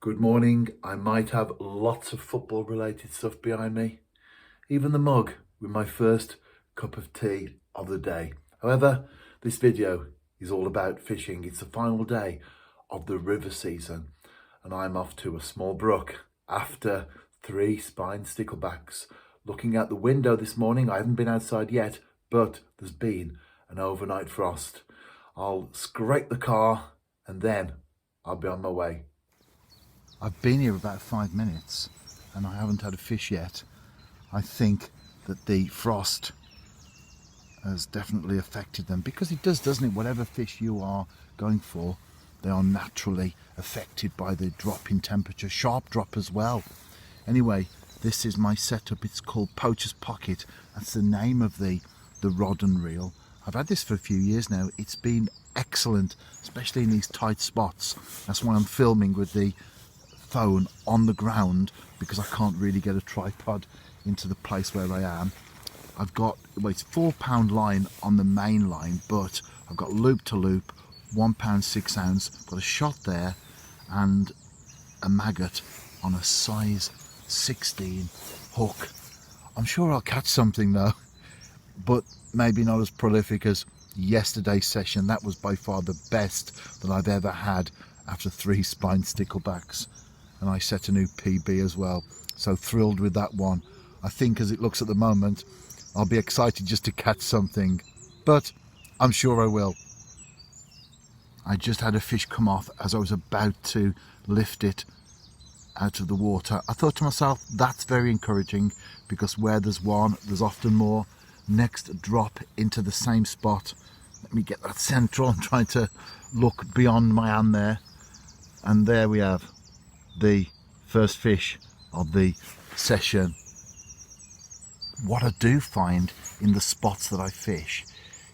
Good morning. I might have lots of football related stuff behind me, even the mug with my first cup of tea of the day. However, this video is all about fishing. It's the final day of the river season and I'm off to a small brook after 3 spined sticklebacks. Looking out the window this morning, I haven't been outside yet, but there's been an overnight frost. I'll scrape the car and then I'll be on my way. I've been here about 5 minutes and I haven't had a fish yet. I think that the frost has definitely affected them, because it does, doesn't it? Whatever fish you are going for, they are naturally affected by the drop in temperature, sharp drop as well. Anyway, this is my setup. It's called Poacher's Pocket. That's the name of the rod and reel. I've had this for a few years now. It's been excellent, especially in these tight spots. That's why I'm filming with the phone on the ground, because I can't really get a tripod into the place where I am. I've got, well, it's £4 line on the main line, but I've got loop to loop, £1 6 ounce, got a shot there and a maggot on a size 16 hook. I'm sure I'll catch something though, but maybe not as prolific as yesterday's session. That was by far the best that I've ever had after 3 spined sticklebacks, and I set a new PB as well, so thrilled with that one. I think as it looks at the moment, I'll be excited just to catch something, but I'm sure I will. I just had a fish come off as I was about to lift it out of the water. I thought to myself, that's very encouraging, because where there's one, there's often more. Next drop into the same spot. Let me get that central. I'm trying to look beyond my hand there. And there we have the first fish of the session. What I do find in the spots that I fish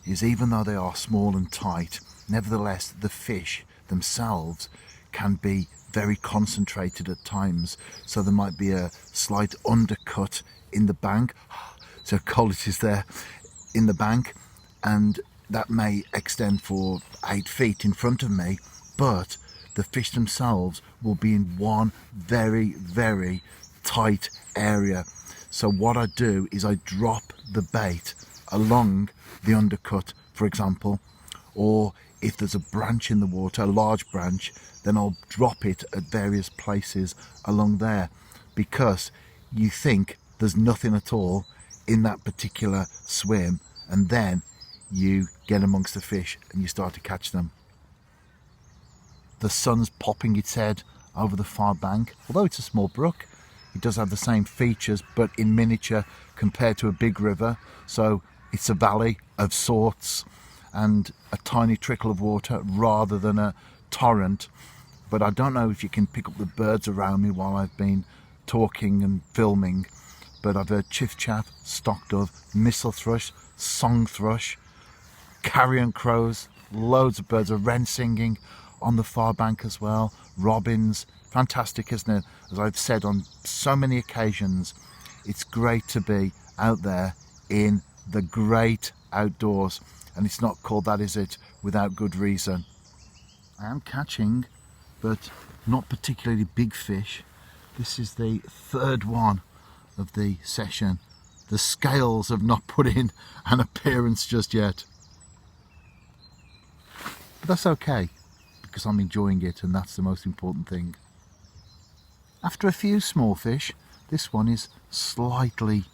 is, even though they are small and tight, nevertheless the fish themselves can be very concentrated at times. So there might be a slight undercut in the bank, so cold it is there in the bank, and that may extend for 8 feet in front of me, but the fish themselves will be in one very, very tight area. So what I do is I drop the bait along the undercut, for example, or if there's a branch in the water, a large branch, then I'll drop it at various places along there, because you think there's nothing at all in that particular swim, and then you get amongst the fish and you start to catch them. The sun's popping its head over the far bank. Although it's a small brook, it does have the same features, but in miniature compared to a big river. So it's a valley of sorts and a tiny trickle of water rather than a torrent. But I don't know if you can pick up the birds around me while I've been talking and filming, but I've heard chiff-chaff, stock dove, missel thrush, song thrush, carrion crows, loads of birds, a wren singing on the far bank as well, robins. Fantastic, isn't it? As I've said on so many occasions, it's great to be out there in the great outdoors, and it's not called that, is it, without good reason. I am catching, but not particularly big fish. This is the 3rd one of the session. The scales have not put in an appearance just yet, but that's okay, because I'm enjoying it, and that's the most important thing. After a few small fish, this one is slightly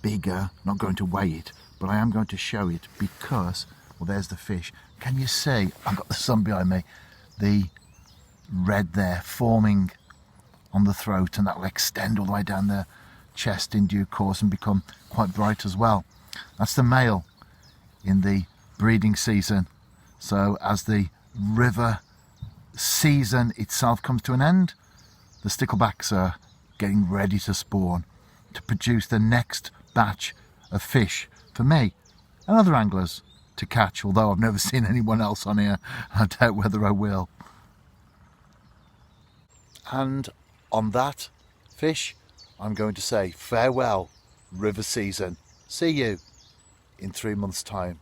bigger. Not going to weigh it, but I am going to show it, because, well, there's the fish. Can you see? I've got the sun behind me. The red there forming on the throat, and that will extend all the way down the chest in due course and become quite bright as well. That's the male in the breeding season. So as the river season itself comes to an end, the sticklebacks are getting ready to spawn, to produce the next batch of fish for me and other anglers to catch, although I've never seen anyone else on here. I doubt whether I will. And on that fish, I'm going to say farewell, river season. See you in 3 months' time.